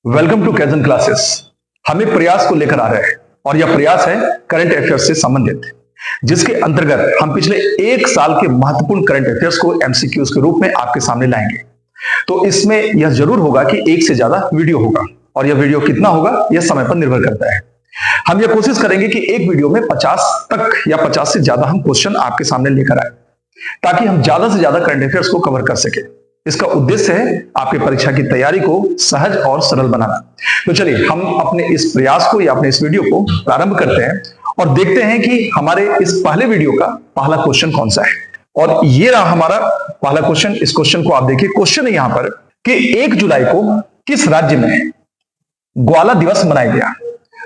Welcome to kaizen classes. हम एक प्रयास को लेकर आ रहे हैं और यह प्रयास है करंट अफेयर्स से संबंधित, जिसके अंतर्गत हम पिछले एक साल के महत्वपूर्ण करंट अफेयर्स को एमसीक्यूज के रूप में आपके सामने लाएंगे। तो इसमें यह जरूर होगा कि एक से ज्यादा वीडियो होगा और यह वीडियो कितना होगा यह समय पर निर्भर करता है। हम यह कोशिश करेंगे कि एक वीडियो में 50 तक या 50 से ज्यादा हम क्वेश्चन आपके सामने लेकर आए, ताकि हम ज्यादा से ज्यादा करंट अफेयर्स को कवर कर सके। इसका उद्देश्य है आपके परीक्षा की तैयारी को सहज और सरल बनाना। तो चलिए हम अपने इस प्रयास को या अपने इस वीडियो को प्रारंभ करते हैं और देखते हैं कि हमारे इस पहले वीडियो का पहला क्वेश्चन कौन सा है। और ये रहा हमारा पहला क्वेश्चन। इस क्वेश्चन को आप देखिए। क्वेश्चन है यहां पर कि 1 जुलाई को किस राज्य में ग्वाला दिवस मनाया गया।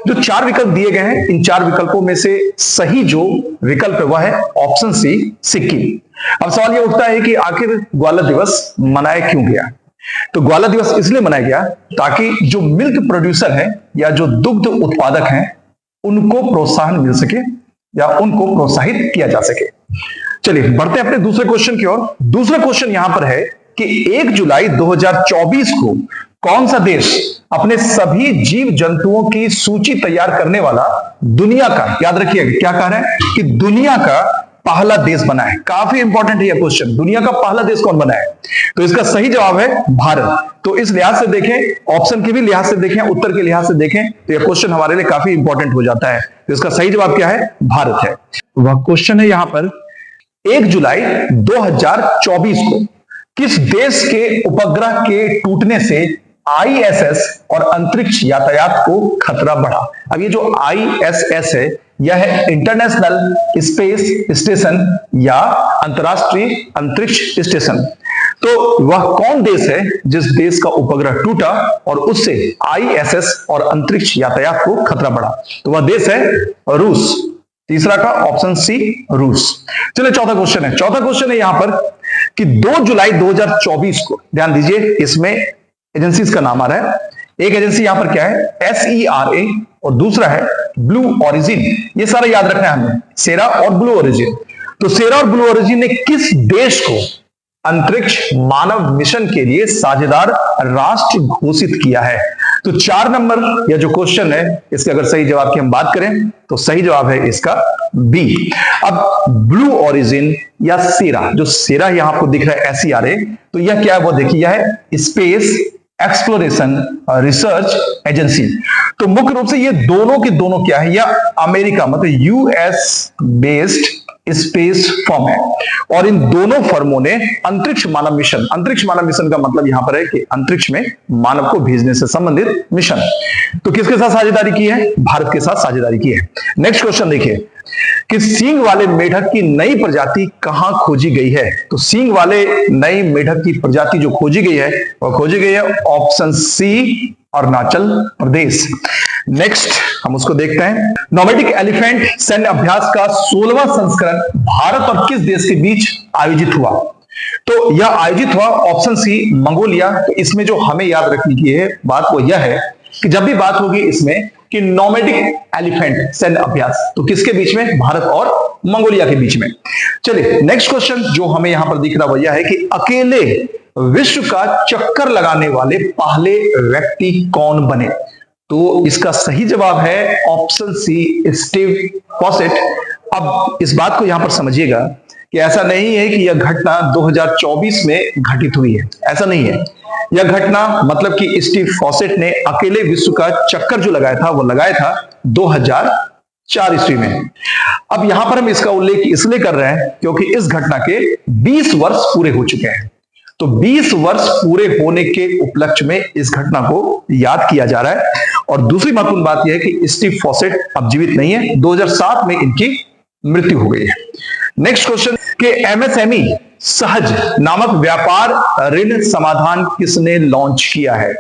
जो 4 विकल्प दिए गए हैं, इन 4 विकल्पों में से सही जो विकल्प है वह है ऑप्शन सी, सिक्किम। अब सवाल यह उठता है कि आखिर ग्वाला दिवस मनाया क्यों गया। तो ग्वाला दिवस इसलिए मनाया गया ताकि जो मिल्क प्रोड्यूसर है या जो दुग्ध उत्पादक हैं उनको प्रोत्साहन मिल सके या उनको प्रोत्साहित किया जा सके। चलिए बढ़ते हैं अपने दूसरे क्वेश्चन की ओर। दूसरा क्वेश्चन यहां पर है कि 1 जुलाई 2024 को कौन सा देश अपने सभी जीव जंतुओं की सूची तैयार करने वाला दुनिया का, याद रखिएगा क्या कह रहे हैं कि दुनिया का पहला देश बना है। काफी इंपॉर्टेंट है यह क्वेश्चन, दुनिया का पहला देश कौन बना है। तो इसका सही जवाब है भारत। तो इस लिहाज से देखें, ऑप्शन के भी लिहाज से देखें, उत्तर के लिहाज से देखें, तो यह क्वेश्चन हमारे लिए काफी इंपॉर्टेंट हो जाता है। तो इसका सही जवाब क्या है, भारत है। वह क्वेश्चन है यहां पर 1 जुलाई 2024 को किस देश के उपग्रह के टूटने से आईएसएस और अंतरिक्ष यातायात को खतरा बढ़ा। अब ये जो आईएसएस है यह है इंटरनेशनल स्पेस स्टेशन या अंतरराष्ट्रीय अंतरिक्ष स्टेशन। तो वह कौन देश है जिस देश का उपग्रह टूटा और उससे आईएसएस और अंतरिक्ष यातायात को खतरा बढ़ा। तो वह देश है रूस। तीसरा का ऑप्शन सी, रूस। चलिए चौथा क्वेश्चन है। चौथा क्वेश्चन है यहां पर कि 2 जुलाई 2024 को, ध्यान दीजिए इसमें एजेंसीज का नाम आ रहा है। एक एजेंसी यहां पर क्या है, SERA, और दूसरा है ब्लू ओरिजिन। ये सारा याद रखना है हमें, सेरा और ब्लू ओरिजिन। तो सेरा और ब्लू ओरिजिन ने किस देश को अंतरिक्ष मानव मिशन के लिए साझेदार राष्ट्र घोषित किया है। तो 4 नंबर यह जो क्वेश्चन है, इसके अगर सही जवाब की हम बात करें तो सही जवाब है इसका बी। अब ब्लू ओरिजिन या सेरा, जो सेरा यहां आपको दिख रहा है SERA, तो यह क्या है वो देखिए, यह है स्पेस एक्सप्लोरेशन रिसर्च एजेंसी। तो मुख्य रूप से ये दोनों के दोनों क्या है, यह अमेरिका मतलब यूएस बेस्ड स्पेस फर्म है। और इन दोनों फर्मों ने अंतरिक्ष मानव मिशन, अंतरिक्ष मानव मिशन का मतलब यहां पर है कि अंतरिक्ष में मानव को भेजने से संबंधित मिशन, तो किसके साथ साझेदारी की है, भारत के साथ साझेदारी की है। नेक्स्ट क्वेश्चन देखिए कि सींग वाले मेढक की नई प्रजाति कहां खोजी गई है। तो सींग वाले नई मेढक की प्रजाति जो खोजी गई है वह खोजी गई है ऑप्शन सी, अरुणाचल प्रदेश। नेक्स्ट हम उसको देखते हैं। नोमैडिक एलिफेंट सैन्य अभ्यास का 16वां संस्करण भारत और किस देश के बीच आयोजित हुआ। तो यह आयोजित हुआ ऑप्शन सी, मंगोलिया। तो इसमें जो हमें याद रखने की है बात वो यह है कि जब भी बात होगी इसमें कि नोमैडिक एलिफेंट सैन्य अभ्यास, तो किसके बीच में, भारत और मंगोलिया के बीच में। चलिए नेक्स्ट क्वेश्चन जो हमें यहां पर दिख रहा है यह है कि अकेले विश्व का चक्कर लगाने वाले पहले व्यक्ति कौन बने। तो इसका सही जवाब है ऑप्शन सी, स्टीव फॉसेट। अब इस बात को यहां पर समझिएगा कि ऐसा नहीं है कि यह घटना 2024 में घटित हुई है, ऐसा नहीं है। यह घटना मतलब कि स्टीव फॉसेट ने अकेले विश्व का चक्कर जो लगाया था वो लगाया था 2004 ईस्वी में। अब यहां पर हम इसका उल्लेख इसलिए कर रहे हैं क्योंकि इस घटना के 20 वर्ष पूरे हो चुके हैं। तो 20 वर्ष पूरे होने के उपलक्ष्य में इस घटना को याद किया जा रहा है। और दूसरी महत्वपूर्ण बात यह है कि स्टीव फॉसेट अब जीवित नहीं है, 2007 में इनकी मृत्यु हो गई है। नेक्स्ट क्वेश्चन कि एमएसएमई सहज नामक व्यापार ऋण समाधान किसने लॉन्च किया है।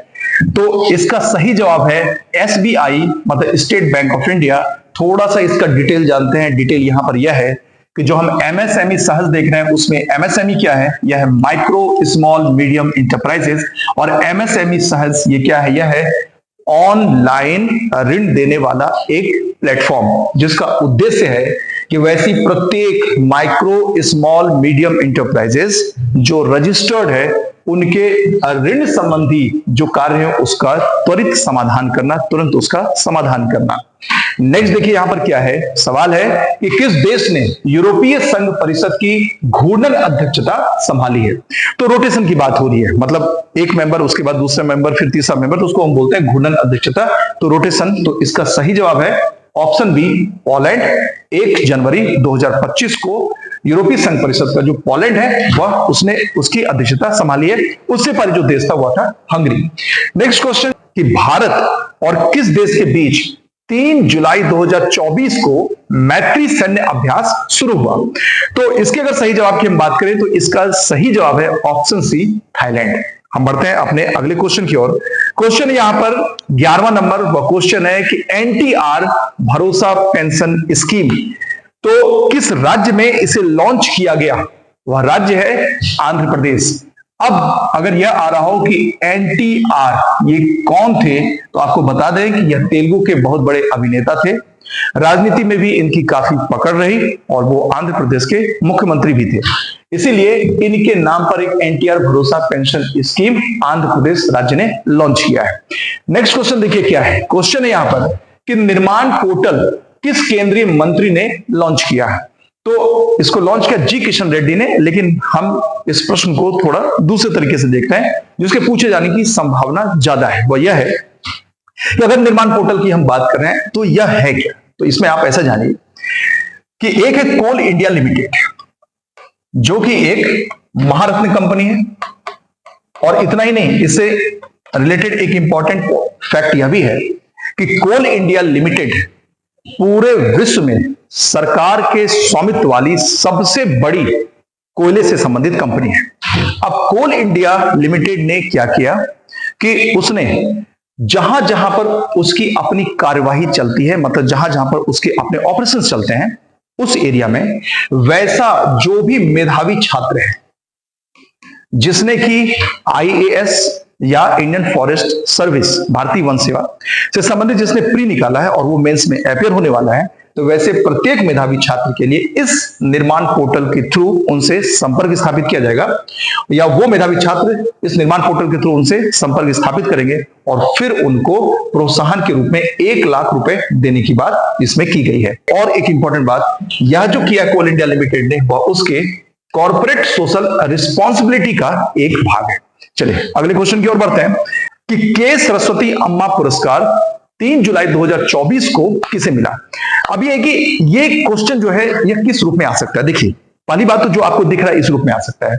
तो इसका सही जवाब है SBI मतलब स्टेट बैंक ऑफ इंडिया। थोड़ा सा इसका डिटेल जानते हैं। डिटेल यहां पर यह है कि जो हम एमएसएमई सहज देख रहे हैं उसमें एमएसएमई क्या है, यह है माइक्रो स्मॉल मीडियम इंटरप्राइजेस। और एमएसएमई सहज ये क्या है, यह है ऑनलाइन ऋण देने वाला एक प्लेटफॉर्म जिसका उद्देश्य है कि वैसी प्रत्येक माइक्रो स्मॉल मीडियम इंटरप्राइजेस जो रजिस्टर्ड है उनके ऋण संबंधी जो कार्य है उसका त्वरित समाधान करना, तुरंत उसका समाधान करना। नेक्स्ट देखिए यहां पर क्या है, सवाल है कि किस देश ने यूरोपीय संघ परिषद की घूर्णन अध्यक्षता संभाली है। तो रोटेशन की बात हो रही है, मतलब एक मेंबर, उसके बाद दूसरा मेंबर, फिर तीसरा मेंबर, तो उसको हम बोलते हैं घूर्णन अध्यक्षता, तो रोटेशन। तो इसका सही जवाब है ऑप्शन बी, पोलैंड। 1 जनवरी 2025 को यूरोपीय संघ परिषद का जो पोलैंड है वह उसने उसकी अध्यक्षता संभाली है। उससे पहले जो देश था वह था हंगरी। नेक्स्ट क्वेश्चन कि भारत और किस देश के बीच 3 जुलाई 2024 को मैत्री सैन्य अभ्यास शुरू हुआ। तो इसके अगर सही जवाब की हम बात करें तो इसका सही जवाब है ऑप्शन सी, थाईलैंड। हम बढ़ते हैं अपने अगले क्वेश्चन की ओर। क्वेश्चन यहां पर 11वां नंबर वह क्वेश्चन है कि एनटीआर भरोसा पेंशन स्कीम, तो किस राज्य में इसे लॉन्च किया गया। वह राज्य है आंध्र प्रदेश। अब अगर यह आ रहा हो कि एनटीआर ये कौन थे, तो आपको बता दें कि यह तेलुगु के बहुत बड़े अभिनेता थे, राजनीति में भी इनकी काफी पकड़ रही और वो आंध्र प्रदेश के मुख्यमंत्री भी थे। इसीलिए इनके नाम पर एक एनटीआर भरोसा पेंशन स्कीम आंध्र प्रदेश राज्य ने लॉन्च किया है। नेक्स्ट क्वेश्चन देखिए क्या है, क्वेश्चन है यहां पर कि निर्माण पोर्टल किस केंद्रीय मंत्री ने लॉन्च किया है। तो इसको लॉन्च किया जी किशन रेड्डी ने, लेकिन हम इस प्रश्न को थोड़ा दूसरे तरीके से देखते हैं जिसके पूछे जाने की संभावना ज्यादा है। वह यह है कि अगर निर्माण पोर्टल की हम बात कर रहे हैं तो यह है क्या। तो इसमें आप ऐसा जानिए कि एक है कोल इंडिया लिमिटेड, जो कि एक महारत्न कंपनी है, और इतना ही नहीं, इससे रिलेटेड एक इंपॉर्टेंट फैक्ट यह भी है कि कोल इंडिया लिमिटेड पूरे विश्व में सरकार के स्वामित्व वाली सबसे बड़ी कोयले से संबंधित कंपनी है। अब कोल इंडिया लिमिटेड ने क्या किया कि उसने जहां जहां पर उसकी अपनी कार्यवाही चलती है, मतलब जहां जहां पर उसके अपने ऑपरेशंस चलते हैं, उस एरिया में वैसा जो भी मेधावी छात्र है जिसने कि आईएएस या इंडियन फॉरेस्ट सर्विस, भारतीय वन सेवा से संबंधित जिसने प्री निकाला है और वो मेंस में अपियर होने वाला है, तो वैसे प्रत्येक मेधावी छात्र के लिए इस निर्माण पोर्टल के थ्रू उनसे संपर्क स्थापित किया जाएगा, या वो मेधावी छात्र इस निर्माण पोर्टल के थ्रू उनसे संपर्क स्थापित करेंगे और फिर उनको प्रोत्साहन के रूप में 1 लाख रुपए देने की बात इसमें की गई है। और एक इंपॉर्टेंट बात, यह जो किया कोल इंडिया लिमिटेड ने वह उसके कॉर्पोरेट सोशल रिस्पॉन्सिबिलिटी का एक भाग है। चलिए अगले क्वेश्चन की ओर बढ़ते हैं कि के सरस्वती अम्मा पुरस्कार 3 जुलाई 2024 को किसे मिला। अब ये कि ये क्वेश्चन जो है यह किस रूप में आ सकता है। देखिए पहली बात तो जो आपको दिख रहा है इस रूप में आ सकता है,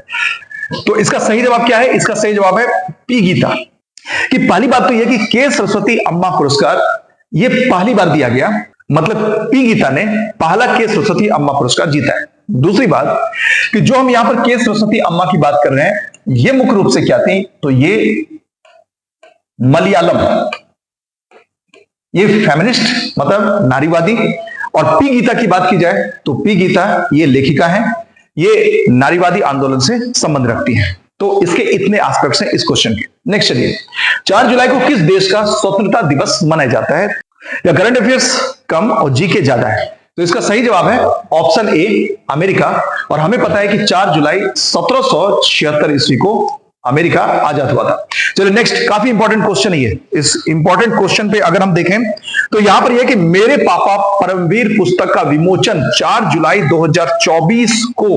तो इसका सही जवाब क्या है। इसका सही जवाब है पी गीता। कि पहली बात तो यह कि के सरस्वती अम्मा पुरस्कार ये पहली बार दिया गया, मतलब पी गीता ने पहला के सरस्वती अम्मा पुरस्कार जीता है। दूसरी बात कि जो हम यहां पर के सरस्वती अम्मा की बात कर रहे हैं, ये मुख्य रूप से क्या थी, तो ये मलयालम, ये फेमिनिस्ट मतलब नारीवादी, और पी गीता की बात की जाए तो पी गीता ये लेखिका है, ये नारीवादी आंदोलन से संबंध रखती हैं। तो इसके इतने एस्पेक्ट्स हैं इस क्वेश्चन के। नेक्स्ट चलिए, 4 जुलाई को किस देश का स्वतंत्रता दिवस मनाया जाता है। या करंट अफेयर्स कम और जीके ज्यादा है, तो इसका सही जवाब है ऑप्शन ए, अमेरिका। और हमें पता है कि 4 जुलाई 1776 ईस्वी को अमेरिका आजाद हुआ था। चलिए नेक्स्ट, काफी इंपॉर्टेंट क्वेश्चन है ये। इस इंपॉर्टेंट क्वेश्चन पे अगर हम देखें तो यहां पर यह कि मेरे पापा परमवीर पुस्तक का विमोचन 4 जुलाई 2024 को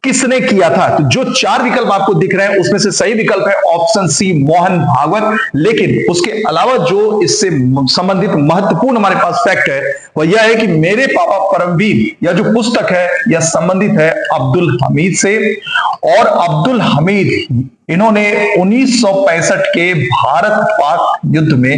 किसने किया था। तो जो 4 विकल्प आपको दिख रहे हैं उसमें से सही विकल्प है ऑप्शन सी, मोहन भागवत। लेकिन उसके अलावा जो इससे संबंधित महत्वपूर्ण हमारे पास फैक्ट है वह यह है कि मेरे पापा परमवीर या जो पुस्तक है यह संबंधित है अब्दुल हमीद से। और अब्दुल हमीद इन्होंने 1965 के भारत पाक युद्ध में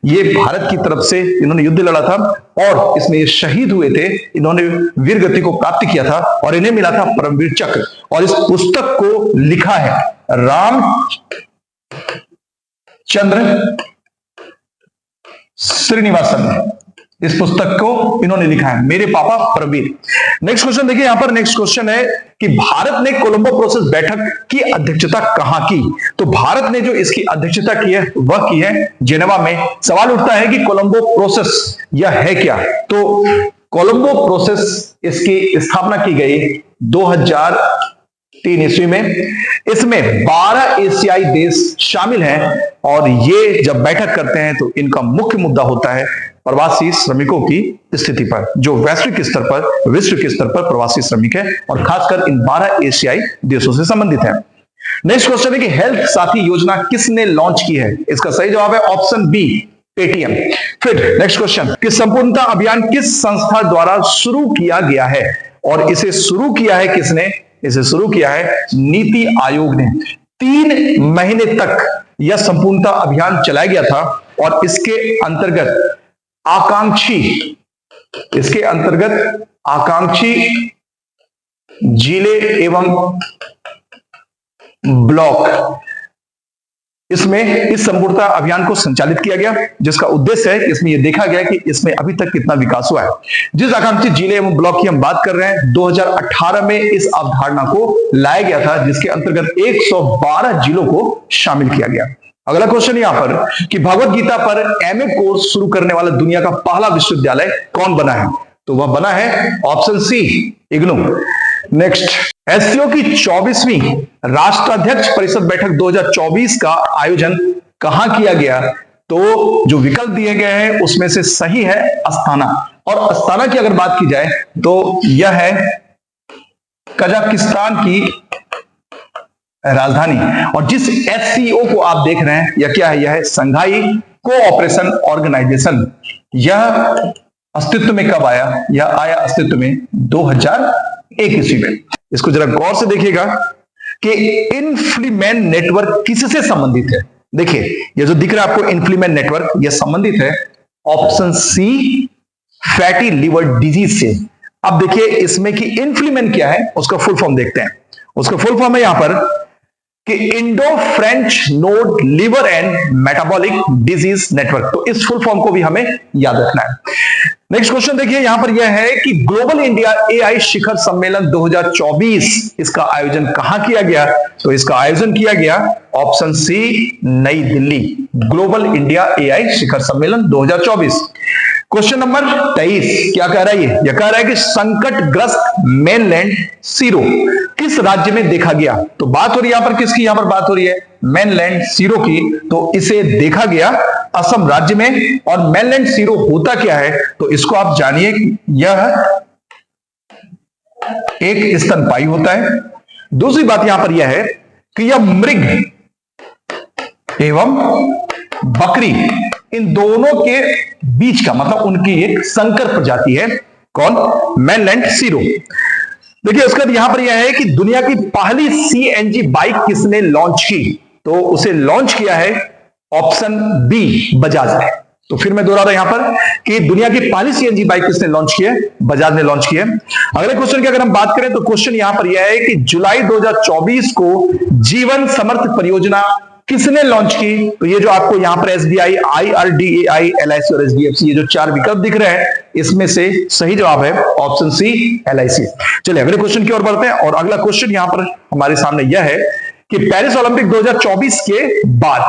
ये भारत की तरफ से इन्होंने युद्ध लड़ा था और इसमें ये शहीद हुए थे। इन्होंने वीर गति को प्राप्त किया था और इन्हें मिला था परमवीर चक्र। और इस पुस्तक को लिखा है रामचंद्र श्रीनिवासन। इस पुस्तक को इन्होंने लिखा है मेरे पापा परमवीर। नेक्स्ट क्वेश्चन देखिए, यहां पर नेक्स्ट क्वेश्चन है कि भारत ने कोलंबो प्रोसेस बैठक की अध्यक्षता कहां की। तो भारत ने जो इसकी अध्यक्षता की है वह की है जेनेवा में। सवाल उठता है कि कोलंबो प्रोसेस यह है क्या। तो कोलंबो प्रोसेस इसकी स्थापना की गई 2000 3 ईस्वी में। इसमें 12 एशियाई देश शामिल हैं और ये जब बैठक करते हैं तो इनका मुख्य मुद्दा होता है प्रवासी श्रमिकों की स्थिति पर, जो वैश्विक स्तर पर, विश्व के स्तर पर प्रवासी श्रमिक है और खासकर इन 12 एशियाई देशों से संबंधित है। नेक्स्ट क्वेश्चन है कि हेल्थ साथी योजना किसने लॉन्च की है? इसका सही जवाब है ऑप्शन बी, पेटीएम। फिर नेक्स्ट क्वेश्चन कि संपूर्णता अभियान किस संस्था द्वारा शुरू किया गया है? और इसे शुरू किया है किसने? इसे शुरू किया है नीति आयोग ने। 3 महीने तक यह संपूर्णता अभियान चलाया गया था और इसके अंतर्गत आकांक्षी जिले एवं ब्लॉक इसमें इस संपूर्णता अभियान को संचालित किया गया, जिसका उद्देश्य है कि इसमें यह देखा गया कि इसमें अभी तक कितना विकास हुआ है। जिस आकांक्षी जिले एवं ब्लॉक की हम बात कर रहे हैं, 2018 में इस अवधारणा को लाया गया था, जिसके अंतर्गत 112 जिलों को शामिल किया गया। अगला क्वेश्चन यहां पर कि भगवत गीता पर एमए कोर्स शुरू करने वाला दुनिया का पहला विश्वविद्यालय कौन बना है? तो वह बना है option C, IGNOU. Next, SCO की 24वीं राष्ट्राध्यक्ष परिषद बैठक 2024 का आयोजन कहां किया गया? तो जो विकल्प दिए गए हैं उसमें से सही है अस्ताना, और अस्ताना की अगर बात की जाए तो यह है कजाकिस्तान की राजधानी। और जिस एससीओ को आप देख रहे हैं यह क्या है? यह है संघाई कोऑपरेशन ऑर्गेनाइजेशन। यह अस्तित्व में कब आया? यह आया अस्तित्व में 2001 ईस्वी में। इसको जरा गौर से देखिएगा कि इन्फ्लीमेन नेटवर्क किससे संबंधित है। देखिए ये जो दिख रहा है आपको इन्फ्लीमेन नेटवर्क, यह संबंधित है option C, fatty liver disease से। अब देखिए इसमें कि इन्फ्लीमेन क्या है, उसका फुल फॉर्म देखते हैं। उसका फुल फॉर्म है यहां पर कि Indo French node liver and metabolic disease network. तो इस फुल फॉर्म को भी हमें याद रखना है। नेक्स्ट क्वेश्चन देखिए यहां पर यह है कि ग्लोबल इंडिया एआई शिखर सम्मेलन 2024 इसका आयोजन कहां किया गया? तो इसका आयोजन किया गया ऑप्शन सी, नई दिल्ली। ग्लोबल इंडिया एआई शिखर सम्मेलन 2024। क्वेश्चन नंबर 23 क्या कह रहा है? यह कह रहा है कि संकटग्रस्त मेनलैंड सीरो किस राज्य में देखा गया? तो बात हो रही है यहां पर किसकी? यहां पर बात हो रही है मेनलैंड सीरो की। तो इसे देखा गया असम राज्य में। और मेनलैंड सीरो होता क्या है? तो इसको आप जानिए, यह एक स्तनपायी होता है। दूसरी बात यहां पर यह है कि यह मृग एवं बकरी इन दोनों के बीच का, मतलब उनकी एक संकर प्रजाति है। कौन? Mainland serow. देखिए उसके बाद यहां पर यह है कि दुनिया की पहली सीएनजी बाइक किसने लॉन्च की? तो उसे लॉन्च किया है ऑप्शन बी, बजाज ने। तो फिर मैं दोहरा रहा हूं यहां पर कि दुनिया की पहली सीएनजी बाइक किसने लॉन्च की है? बजाज ने लॉन्च की है। अगले क्वेश्चन की अगर हम बात करें तो क्वेश्चन यहां पर यह है कि जुलाई 2024 को जीवन समर्थ परियोजना किसने लॉन्च की? तो ये जो आपको यहां पर एसबीआई, आईआरडीएआई, एलआईसी और एचडीएफसी, ये जो 4 विकल्प दिख रहे हैं, इसमें से सही जवाब है ऑप्शन सी, एलआईसी। चलिए अगले क्वेश्चन की ओर बढ़ते हैं। और अगला क्वेश्चन यहां पर हमारे सामने यह है कि पेरिस ओलंपिक 2024 के बाद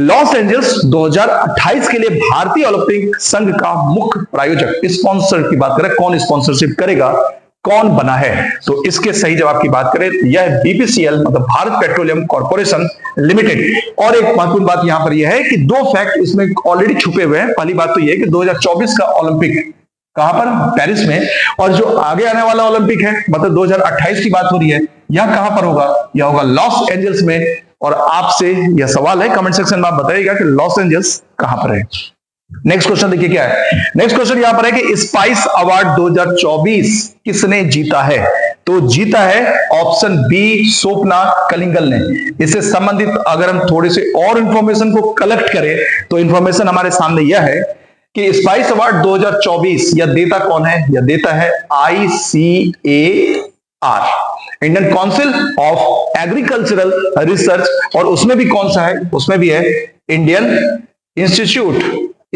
लॉस एंजल्स 2028 के लिए भारतीय ओलंपिक संघ का मुख्य प्रायोजक, स्पॉन्सर की बात करें, कौन स्पॉन्सरशिप करेगा, कौन बना है? तो इसके सही जवाब की बात करें तो यह बीपीसीएल, मतलब भारत पेट्रोलियम कॉर्पोरेशन लिमिटेड। और एक महत्वपूर्ण बात यहां पर यह है कि 2 फैक्ट इसमें ऑलरेडी छुपे हुए हैं। पहली बात तो यह है कि 2024 का ओलंपिक कहां पर? पेरिस में। और जो आगे आने वाला ओलंपिक है, मतलब 2028 की बात हो रही है, यह कहां पर होगा? यह होगा लॉस एंजल्स में। और आपसे यह सवाल है, कमेंट सेक्शन में आप बताइएगा कि लॉस एंजल्स कहां पर है। नेक्स्ट क्वेश्चन देखिए क्या है। नेक्स्ट क्वेश्चन यहां पर है कि स्पाइस अवार्ड 2024 किसने जीता है? तो जीता है ऑप्शन बी, स्वप्ना कलिंगल ने। इससे संबंधित अगर हम थोड़े से और इंफॉर्मेशन को कलेक्ट करें तो इंफॉर्मेशन हमारे सामने यह है कि स्पाइस अवार्ड 2024 यह देता कौन है? यह देता है ICAR, Indian council of agricultural research. और उसमें भी कौन सा है? उसमें भी है Indian institute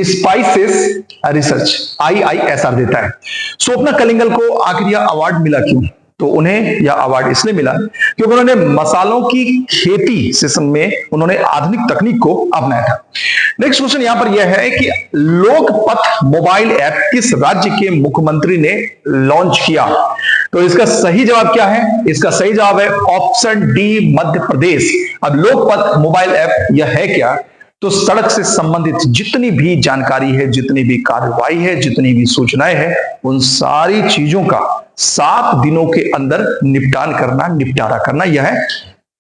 spices research, IISR देता है। स्वप्ना कलिंगल को आखिर यह अवार्ड मिला क्यों? तो उन्हें यह अवार्ड इसलिए मिला क्योंकि उन्होंने मसालों की खेती से में उन्होंने आधुनिक तकनीक को अपनाया था। नेक्स्ट क्वेश्चन यहां पर यह है कि लोकपथ मोबाइल ऐप किस राज्य के मुख्यमंत्री ने लॉन्च किया? तो इसका सही जवाब क्या है? इसका सही जवाब है ऑप्शन डी, मध्य प्रदेश। अब लोकपथ मोबाइल ऐप यह है क्या? तो सड़क से संबंधित जितनी भी जानकारी है, जितनी भी कार्रवाई है, जितनी भी सूचनाएं हैं, उन सारी चीजों का 7 दिनों के अंदर निपटान करना, निपटारा करना, यह है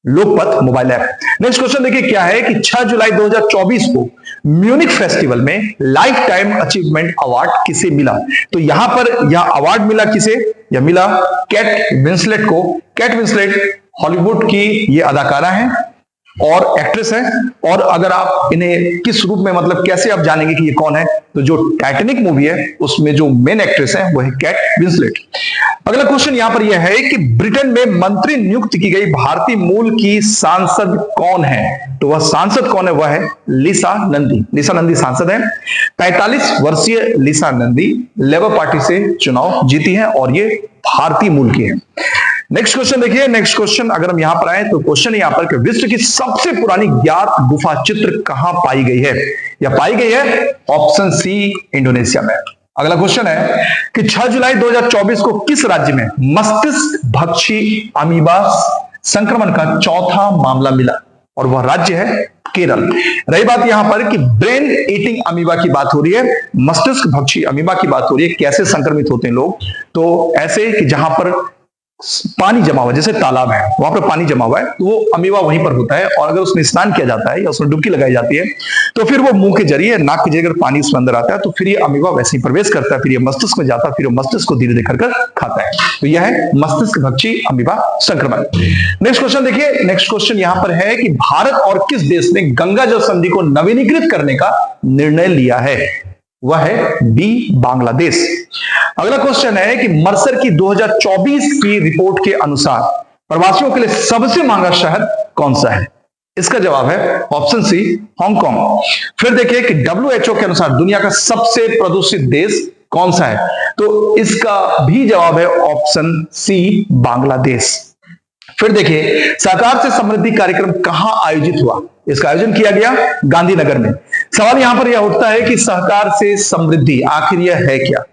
Lokpath mobile app. Next question देखिए क्या है कि 6 जुलाई 2024 को म्यूनिक फेस्टिवल में लाइफ टाइम अचीवमेंट अवार्ड किसे मिला? तो यहां पर यह अवार्ड मिला किसे? यह मिला केट विंसलेट को। केट विंसलेट हॉलीवुड की ये अदाकारा है और एक्ट्रेस है। और अगर आप इन्हें किस रूप में, मतलब कैसे आप जानेंगे कि ये कौन है? तो जो टाइटैनिक मूवी है उसमें जो मेन एक्ट्रेस है वो है केट विंसलेट। अगला क्वेश्चन यहां पर यह है कि ब्रिटेन में मंत्री नियुक्त की गई भारतीय मूल की सांसद कौन है? तो वह सांसद कौन है? वह है लिसा नंदी। लिसा नंदी सांसद है। 45 वर्षीय लिसा नंदी लेबर पार्टी से चुनाव जीती है और ये भारतीय मूल की है। नेक्स्ट क्वेश्चन देखिए। नेक्स्ट क्वेश्चन अगर हम यहां पर आए तो क्वेश्चन यहां पर कि विश्व की सबसे पुरानी ज्ञात गुफा चित्र कहां पाई गई है? या पाई गई है ऑप्शन सी, इंडोनेशिया में। अगला क्वेश्चन है कि 6 जुलाई 2024 को किस राज्य में मस्तिष्क भक्षी अमीबा संक्रमण का चौथा मामला मिला? और वह राज्य है केरल। रही बात यहां पर कि ब्रेन ईटिंग अमीबा की बात हो रही है, मस्तिष्क भक्षी अमीबा की बात हो रही है। कैसे संक्रमित होते हैं लोग? तो ऐसे कि जहां पर पानी जमा हुआ, जैसे तालाब है वहां पर पानी जमा हुआ है, तो वो अमीबा वहीं पर होता है और अगर उसमें स्नान किया जाता है या उसमें डुबकी लगाई जाती है तो फिर वो मुंह के जरिए, नाक के जरिए अगर पानी उसमें अंदर आता है तो फिर ये अमीबा वैसे ही प्रवेश करता है, फिर ये मस्तिष्क में जाता है, फिर वो मस्तिष्क को धीरे धीरे कर खाता है। तो यह है मस्तिष्क भक्षी अमीबा संक्रमण। नेक्स्ट क्वेश्चन देखिए। नेक्स्ट क्वेश्चन यहां पर है कि भारत और किस देश ने गंगा जल संधि को नवीनीकृत करने का निर्णय लिया है? वह है बी, बांग्लादेश। अगला क्वेश्चन है कि मर्सर की 2024 की रिपोर्ट के अनुसार प्रवासियों के लिए सबसे महंगा शहर कौन सा है? इसका जवाब है ऑप्शन सी, हांगकांग। फिर देखिए कि WHO के अनुसार दुनिया का सबसे प्रदूषित देश कौन सा है? तो इसका भी जवाब है ऑप्शन सी, बांग्लादेश। फिर देखिए सहकार से समृद्धि कार्यक्रम कहां आयोजित हुआ? इसका आयोजन किया गया गांधीनगर में। सवाल यहां पर यह उठता है कि सहकार से समृद्धि आखिर यह है क्या?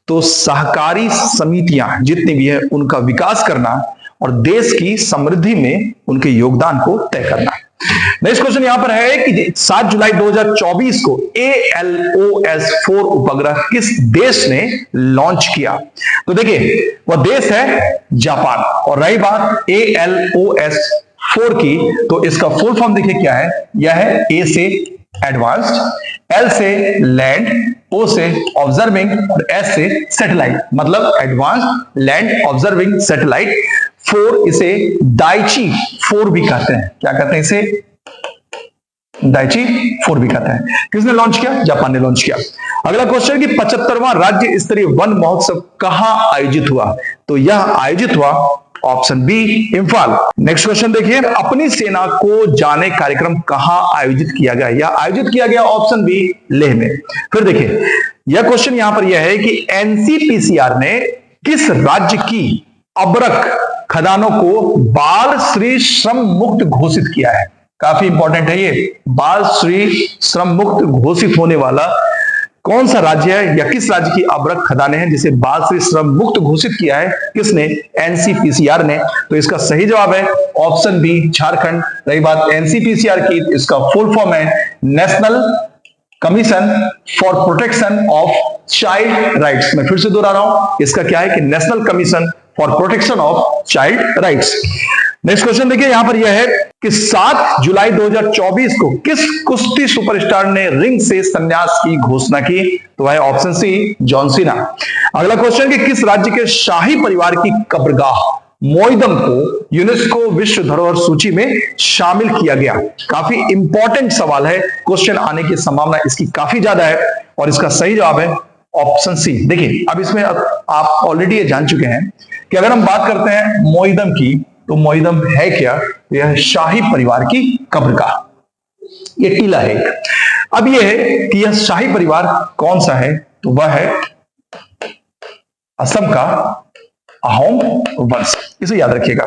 तो सहकारी समितियां जितनी भी है उनका विकास करना और देश की समृद्धि में उनके योगदान को तय करना। नेक्स्ट क्वेश्चन यहां पर है कि 7 जुलाई 2024 को ALOS-4 उपग्रह किस देश ने लॉन्च किया? तो देखिए वह देश है जापान। और रही बात ALOS-4 की, तो इसका फुल फॉर्म देखिए क्या है? यह है ए से एडवांस्ड, एल से लैंड, ओ से ऑब्जर्विंग और एस से सैटेलाइट, मतलब एडवांस्ड लैंड ऑब्जर्विंग सैटेलाइट 4। इसे दाइची 4 भी कहते हैं। क्या कहते हैं इसे? दाइची 4 भी कहते हैं। किसने लॉन्च किया? जापान ने लॉन्च किया। अगला क्वेश्चन कि 75वां राज्य स्तरीय वन महोत्सव कहां आयोजित हुआ? तो यह आयोजित हुआ option B, Imphal. Next question देखिए, अपनी सेना को जाने कार्यक्रम कहां आयोजित किया गया? यह आयोजित किया गया ऑप्शन बी, लेह में। फिर देखिए यह क्वेश्चन यहां पर यह है कि एनसीपीसीआर ने किस राज्य की अबरक खदानों को बाल श्री श्रम मुक्त घोषित किया है? काफी इंपॉर्टेंट है ये। बाल श्री श्रम मुक्त घोषित होने वाला कौन सा राज्य है या किस राज्य की अबरक खदानें हैं जिसे बाल श्री श्रम मुक्त घोषित किया है? किसने? एनसीपीसीआर ने। तो इसका सही जवाब है ऑप्शन बी, झारखंड। रही बात एनसीपीसीआर की, इसका फुल फॉर्म है national commission for protection of child rights. मैं फिर से दोहरा रहा हूं, इसका क्या है कि national commission for protection of child rights. Next question देखिए यहां पर यह है कि 7 जुलाई 2024 को किस कुश्ती सुपरस्टार ने रिंग से संन्यास की घोषणा की? तो वह ऑप्शन सी, जॉन सीना। अगला क्वेश्चन कि किस राज्य के शाही परिवार की कब्रगाह मोइदम को यूनेस्को विश्व धरोहर सूची में शामिल किया गया? काफी इंपॉर्टेंट सवाल है, क्वेश्चन आने की संभावना इसकी काफी ज्यादा है और इसका सही जवाब है ऑप्शन सी। देखिए अब इसमें आप ऑलरेडी ये जान चुके हैं कि अगर हम बात करते हैं मोइदम की, तो मोइदम है क्या? यह शाही परिवार की कब्रगाह, ये टीला है एक। अब यह है कि यह शाही परिवार कौन सा है? तो वह है असम का अहोम वंश, इसे याद रखिएगा।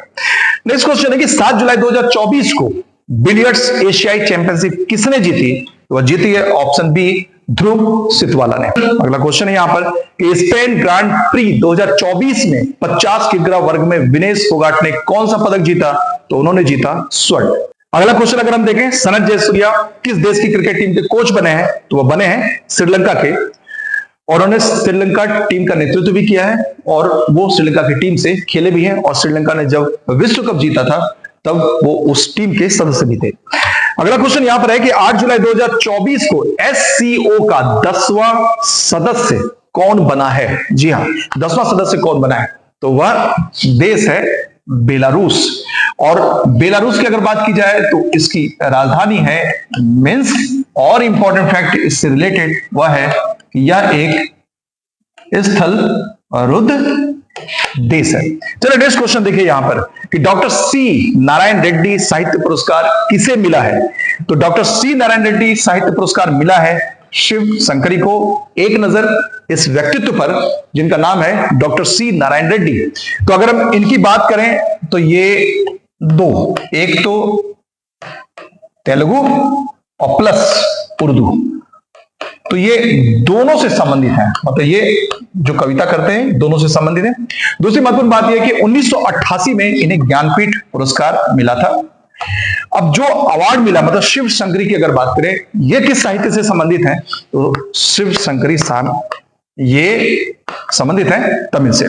नेक्स्ट क्वेश्चन है कि 7 जुलाई 2024 को बिलियर्ड्स एशियाई चैंपियनशिप किसने जीती? तो वह जीती है ऑप्शन बी, ध्रुव सितवाला ने। अगला क्वेश्चन है यहां पर कि स्पेन ग्रांड प्री 2024 में 50 किलोग्राम वर्ग में विनेश फोगाट ने कौन सा पदक जीता? तो उन्होंने जीता स्वर्ण। अगला क्वेश्चन अगर हम देखें, सनत जयसूर्या किस देश की क्रिकेट टीम के कोच बने हैं? तो वह बने हैं श्रीलंका के, और उन्होंने श्रीलंका टीम का नेतृत्व भी किया है और वो श्रीलंका की टीम से खेले भी हैं, और श्रीलंका ने जब विश्व कप जीता था तब वो उस टीम के सदस्य भी थे। अगला क्वेश्चन यहां पर है कि 8 जुलाई 2024 को एससीओ का 10वां सदस्य कौन बना है? जी हां, 10वां सदस्य कौन बना है? तो वह देश है बेलारूस। और बेलारूस की अगर बात की जाए तो इसकी राजधानी है मिन्स्क, और इंपॉर्टेंट फैक्ट इससे रिलेटेड वह है कि यह एक स्थल रुद्ध देश है। चलो नेक्स्ट क्वेश्चन देखिए यहां पर कि डॉक्टर सी नारायण रेड्डी साहित्य पुरस्कार किसे मिला है? तो डॉक्टर सी नारायण रेड्डी साहित्य पुरस्कार मिला है शिव शंकरी को। एक नजर इस व्यक्तित्व पर जिनका नाम है डॉक्टर सी नारायण रेड्डी। तो अगर हम इनकी बात करें तो ये दो, एक तो तेलुगु और प्लस उर्दू, तो ये दोनों से संबंधित हैं, मतलब ये जो कविता करते हैं दोनों से संबंधित है। दूसरी महत्वपूर्ण बात यह है कि 1988 में इन्हें ज्ञानपीठ पुरस्कार मिला था। अब जो अवार्ड मिला, मतलब शिव शंकरी की अगर बात करें, ये किस साहित्य से संबंधित है? तो शिव शंकरी साहब ये संबंधित है तमिल से।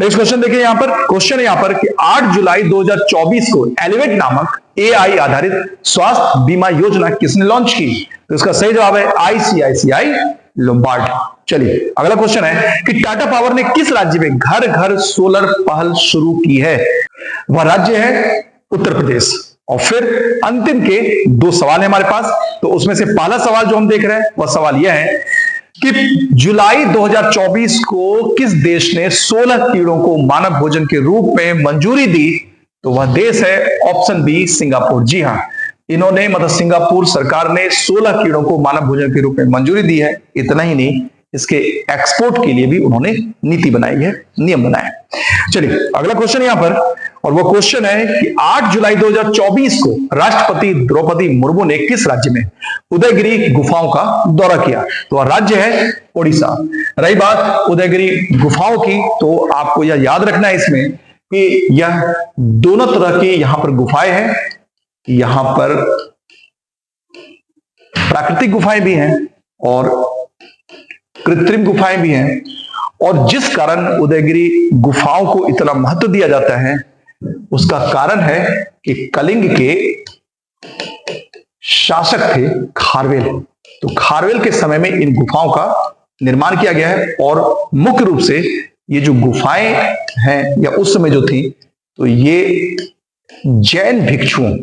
नेक्स्ट क्वेश्चन देखिए यहां पर, क्वेश्चन है यहां पर कि 8 जुलाई 2024 को एलिवेट नामक एआई आधारित स्वास्थ्य बीमा योजना किसने लॉन्च की? तो इसका सही जवाब है आईसीआईसीआई लोम्बार्ड। चलिए अगला क्वेश्चन है कि टाटा पावर ने किस राज्य में घर घर सोलर पहल शुरू की है? वह राज्य है उत्तर प्रदेश। और फिर अंतिम के दो सवाल है हमारे पास, तो उसमें से पहला सवाल जो हम देख रहे हैं वह सवाल यह है कि जुलाई 2024 को किस देश ने 16 कीड़ों को मानव भोजन के रूप में मंजूरी दी? तो वह देश है ऑप्शन बी सिंगापुर। जी हां, इन्होंने, मतलब सिंगापुर सरकार ने 16 कीड़ों को मानव भोजन के रूप में मंजूरी दी है। इतना ही नहीं, इसके एक्सपोर्ट के लिए भी उन्होंने नीति बनाई है, नियम बनाए हैं। चलिए अगला क्वेश्चन यहां पर, और वो क्वेश्चन है कि 8 जुलाई 2024 को राष्ट्रपति द्रौपदी मुर्मू ने किस राज्य में उदयगिरी गुफाओं का दौरा किया? तो वह राज्य है ओडिशा। रही बात उदयगिरी गुफाओं की, तो आपको यह याद रखना है इसमें कि यह दोनों तरह की यहां पर गुफाएं हैं। यहां पर प्राकृतिक गुफाएं भी हैं और कृत्रिम गुफाएं भी हैं, और जिस कारण उदयगिरी गुफाओं को इतना महत्व दिया जाता है उसका कारण है कि कलिंग के शासक थे खारवेल। तो खारवेल के समय में इन गुफाओं का निर्माण किया गया है, और मुख्य रूप से ये जो गुफाएं हैं या उस समय जो थी, तो ये जैन भिक्षुओं,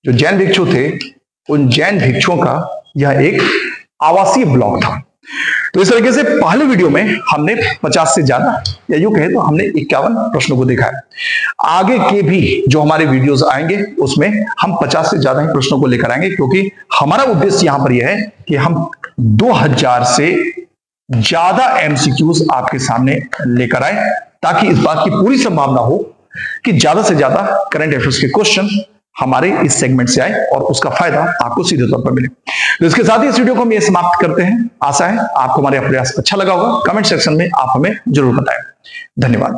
जो जैन भिक्षु थे, उन जैन भिक्षुओं का यह एक आवासीय ब्लॉक था। तो इस तरीके से पहले वीडियो में हमने 50 से ज्यादा, या यूं कहे तो हमने 51 प्रश्नों को देखा है। आगे के भी जो हमारे वीडियोस आएंगे उसमें हम 50 से ज्यादा ही प्रश्नों को लेकर आएंगे, क्योंकि हमारा उद्देश्य यहां पर यह है कि हम 2000 से ज्यादा एमसीक्यूज आपके सामने लेकर आए, ताकि इस बात की पूरी संभावना हो कि ज्यादा से ज्यादा करंट अफेयर्स के क्वेश्चन हमारे इस सेगमेंट से आए और उसका फायदा आपको सीधे तौर पर मिले। तो इसके साथ ही इस वीडियो को हम ये समाप्त करते हैं। आशा है आपको हमारा प्रयास अच्छा लगा होगा। कमेंट सेक्शन में आप हमें जरूर बताएं। धन्यवाद।